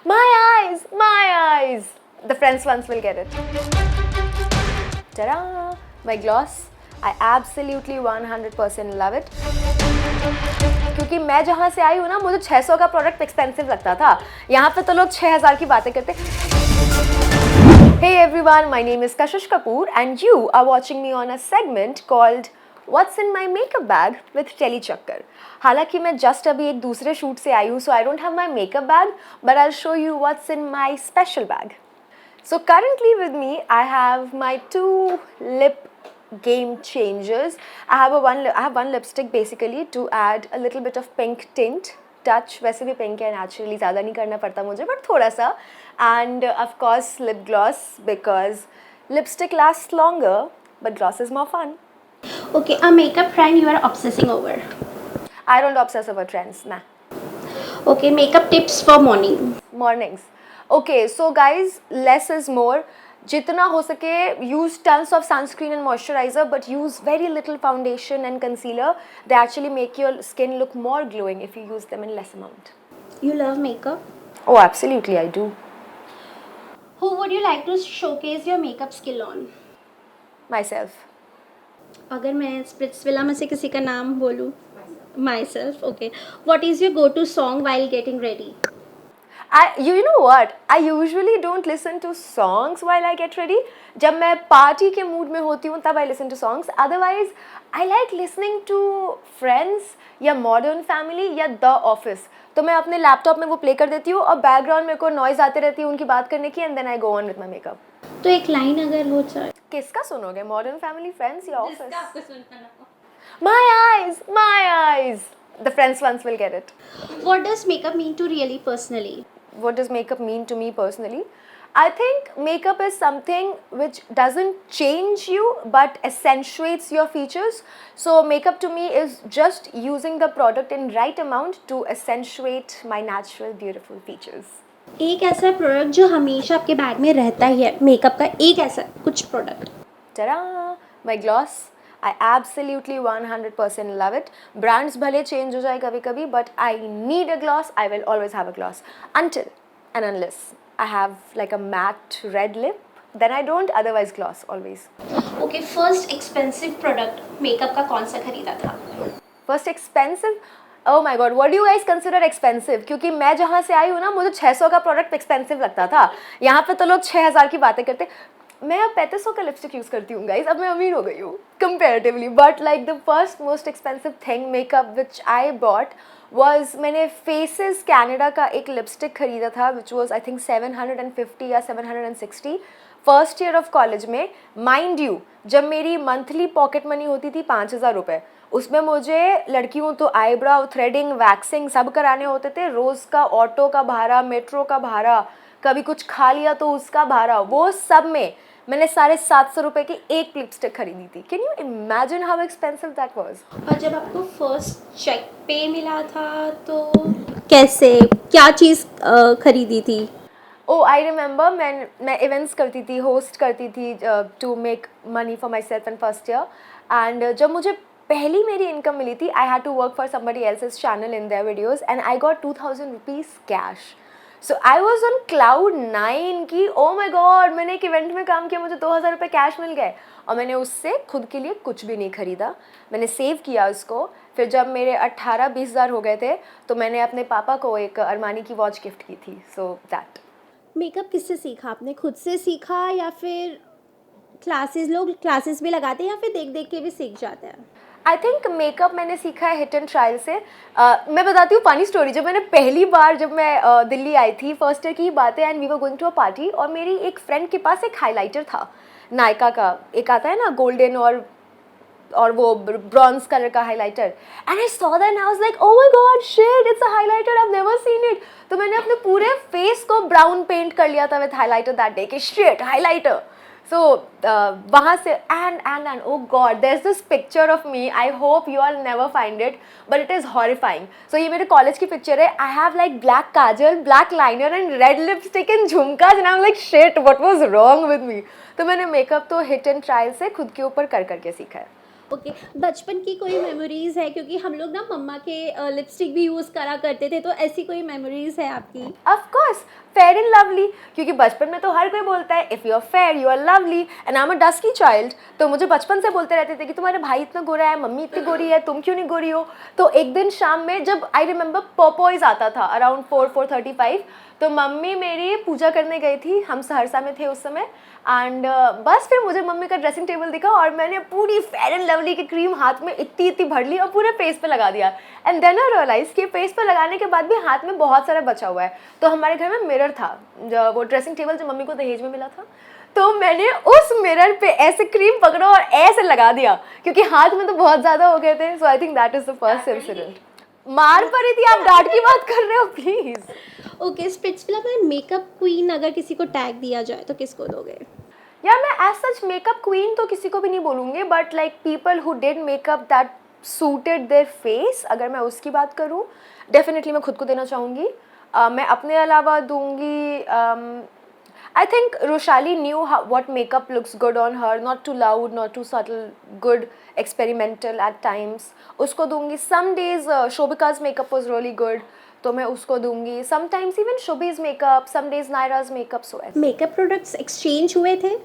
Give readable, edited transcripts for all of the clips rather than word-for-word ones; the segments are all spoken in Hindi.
My eyes, my eyes. The friends ones will get it. Ta-da! My gloss. I absolutely 100% love it. क्योंकि मैं जहाँ से आई हूँ ना, मुझे 600 का प्रोडक्ट एक्सपेंसिव लगता था. यहाँ पे तो लोग 6000 की बातें करते. Hey everyone, my name is Kashish Kapoor and you are watching me on a segment called What's in my makeup bag with Telly Chakkar. हालांकि मैं just अभी एक दूसरे शूट से आई हूँ, so I don't have my makeup bag, but I'll show you what's in my special bag. So currently with me, I have my two lip game changers. I have one lipstick basically to add a little bit of pink tint. Touch वैसे भी पिंक है नेचुरली, ज़्यादा नहीं करना पड़ता मुझे बट थोड़ा सा. And of course lip gloss because lipstick last longer but gloss is more fun. Okay, a makeup trend you are obsessing over. I don't obsess over trends ना. Okay, makeup tips for morning. Mornings. Okay so guys less is more. जितना हो सके use tons of sunscreen and moisturizer but use very little foundation and concealer. They actually make your skin look more glowing if you use them in less amount. You love makeup. Oh absolutely I do. Who would you like to showcase your makeup skill on? Myself. अगर मैं स्प्रिट्सविला में से किसी का नाम बोलूँ, myself. Okay. What is your go-to song while getting ready? You know what? I usually don't listen to songs while I get ready. जब मैं पार्टी के मूड में होती हूँ तब I listen to songs. Otherwise, I like listening to Friends या Modern Family या The Office. तो मैं अपने लैपटॉप में वो प्ले कर देती हूँ और बैकग्राउंड मेरे को नॉइज आते रहती है उनकी बात करने की and then I go on with my makeup. तो एक लाइन अगर हो जाए. किसका सुनोगे? Modern Family, Friends या Office? जिसका आपको सुनना हो. My eyes, my eyes. The Friends ones will get it. What does makeup mean to really personally? What does makeup mean to me personally? I think makeup is something which doesn't change you but accentuates your features. So makeup to me is just using the product in right amount to accentuate my natural beautiful features. एक ऐसा प्रोडक्ट जो हमेशा आपके बैग में रहता ही है, मेकअप का एक ऐसा कुछ product. Ta-da! My gloss. I absolutely 100% love it. Brands भले change हो जाए कभी कभी but I need a gloss. I will always have a gloss until and unless I have like a matte red lip, then I don't. Otherwise gloss always. Okay, first expensive product makeup का कौन सा खरीदा था? First expensive. Oh my god, what do you guys consider expensive? क्योंकि मैं जहाँ से आई हूँ ना, मुझे 600 का प्रोडक्ट एक्सपेंसिव लगता था. यहाँ पे तो लोग 6000 की बातें करते. मैं अब 3500 का लिपस्टिक यूज़ करती हूँ गाइज. अब मैं अमीर हो गई हूँ comparatively. But like the first most expensive thing makeup which I bought was, मैंने फेसेस कैनेडा का एक लिपस्टिक खरीदा था विच वॉज आई थिंक 750 या 760 फर्स्ट ईयर ऑफ कॉलेज में. माइंड यू, जब मेरी मंथली पॉकेट मनी होती थी 5000 रुपये, उसमें मुझे लड़कियों तो आईब्राउ थ्रेडिंग वैक्सिंग सब कराने होते थे. रोज़ का ऑटो का भाड़ा, मेट्रो का भाड़ा, कभी कुछ खा लिया तो उसका भाड़ा, वो सब में मैंने 750 रुपये की एक लिपस्टिक खरीदी थी. Can you imagine how expensive that was? और जब आपको फर्स्ट चेक पे मिला था तो कैसे, क्या चीज़ खरीदी थी? ओ आई रिमेंबर, मैं इवेंट्स करती थी, होस्ट करती थी to make money for myself in first year. And जब मुझे पहली मेरी इनकम मिली थी, I had to work for somebody else's channel in their videos and I got 2000 rupees cash. So I was on cloud 9 की ओ माई गॉड, मैंने एक इवेंट में काम किया, मुझे 2000 रुपये कैश मिल गए. और मैंने उससे खुद के लिए कुछ भी नहीं खरीदा. मैंने सेव किया उसको. फिर जब मेरे 18-20 हज़ार हो गए थे तो मैंने अपने पापा को एक अरमानी की वॉच गिफ्ट की थी. So that. मेकअप किससे सीखा आपने? खुद से सीखा या फिर क्लासेस, लोग क्लासेस भी लगाते हैं या फिर देख देख के भी सीख जाते हैं? आई थिंक मेकअप मैंने सीखा है हिट एंड ट्रायल से. मैं बताती हूँ फनी स्टोरी. जब मैंने पहली बार जब मैं दिल्ली आई थी, फर्स्ट ईयर की ही बात है, and we were going to a party, और मेरी एक फ्रेंड के पास एक हाइलाइटर था नायका का. एक आता है ना गोल्डन और वो ब्रॉन्ज कलर का highlighter. And I saw that and I was like oh my God shit, it's a highlighter, I have never seen it. तो मैंने अपने पूरे फेस को ब्राउन पेंट कर लिया था विद हाइलाइटर दैट डे कि शिट हाइलाइटर. So वहाँ से and oh god, there's this picture of me. I hope you all never find it, but it is horrifying. So ये मेरे कॉलेज की पिक्चर है. I have like black kajal, black liner and red lipstick and झुमका. And I'm like shit, what was wrong with me? तो मैंने मेकअप तो हिट एंड ट्रायल से खुद के ऊपर कर करके सीखा है. ओके, बचपन की कोई मेमोरीज है, क्योंकि हम लोग ना मम्मा के लिपस्टिक भी यूज़ करा करते थे, तो ऐसी कोई मेमोरीज है आपकी? Of course, fair and lovely, क्योंकि बचपन में तो हर कोई बोलता है if you are fair you are lovely, and I am a dusky child. तो मुझे बचपन से बोलते रहते थे कि तुम्हारे भाई इतना गोरा है, मम्मी इतनी गोरी है, तुम क्यों नहीं गोरी हो। तो एक दिन शाम में जब आई रिमेंबर पॉपॉइज आता था अराउंड 4:35, तो मम्मी मेरी पूजा करने गई थी, हम सहरसा में थे उस समय, एंड बस फिर मुझे मम्मी का ड्रेसिंग टेबल दिखा और मैंने पूरी फेयर एंड लवली की क्रीम हाथ में इतनी इतनी भर ली और पूरे फेस पे लगा दिया। एंड देन आई रियलाइज कि फेस पे लगाने के बाद भी हाथ में बहुत सारा बचा हुआ है। तो हमारे घर में मिरर था, जो वो ड्रेसिंग टेबल जो मम्मी को दहेज में मिला था, तो मैंने उस मिरर पे ऐसे क्रीम पकड़ा और ऐसे लगा दिया, क्योंकि हाथ में तो बहुत ज़्यादा हो गए थे। So I think that is the first incident. मार पड़ी थी, आप डांट की बात कर रहे हो प्लीज़। ओके, स्प्लिट्सविला में मेकअप क्वीन अगर किसी को टैग दिया जाए तो किसको दोगे? यार मैं एज सच मेकअप क्वीन तो किसी को भी नहीं बोलूँगी, but like people who did makeup that suited their face, अगर मैं उसकी बात करूँ डेफिनेटली मैं खुद को देना चाहूँगी। मैं अपने अलावा दूँगी, I think Roshali new what makeup looks good on her, not too loud, not too subtle, good, experimental at times, उसको दूँगी। some days शोभिका's makeup was really good, तो मैं उसको दूँगी। sometimes even Shobhi's makeup, some days Naira's makeup, so ऐसे। मेकअप प्रोडक्ट्स एक्सचेंज हुए थे?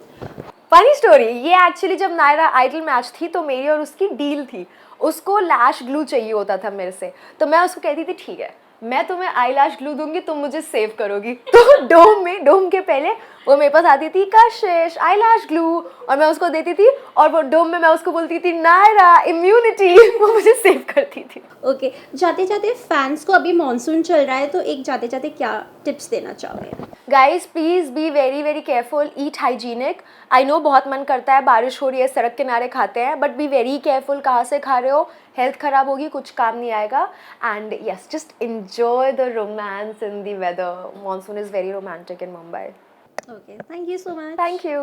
फनी स्टोरी ये, एक्चुअली जब नायरा आइडल मैच थी तो मेरी और उसकी डील थी, उसको लैश ग्लू चाहिए होता था मेरे से, तो मैं उसको कहती थी ठीक है मैं तुम्हें आई लैश ग्लू दूंगी, तुम मुझे सेव करोगी। तो डोम के पहले वो मेरे पास आती थी, कशिश आई लैश ग्लू, और मैं उसको देती थी, और वो डोम में मैं उसको बोलती थी नायरा इम्यूनिटी, वो मुझे सेव करती थी। ओके, जाते जाते फैंस को, अभी मॉनसून चल रहा है, तो एक जाते जाते क्या टिप्स देना चाहोगे? Guys please be very very careful, eat hygienic. I know बहुत मन करता है, बारिश हो रही है, सड़क किनारे खाते हैं, बट बी वेरी केयरफुल कहाँ से खा रहे हो, हेल्थ ख़राब होगी, कुछ काम नहीं आएगा। And yes, just enjoy the romance in the weather. Monsoon is very romantic in Mumbai. Okay, thank you so much. Thank you.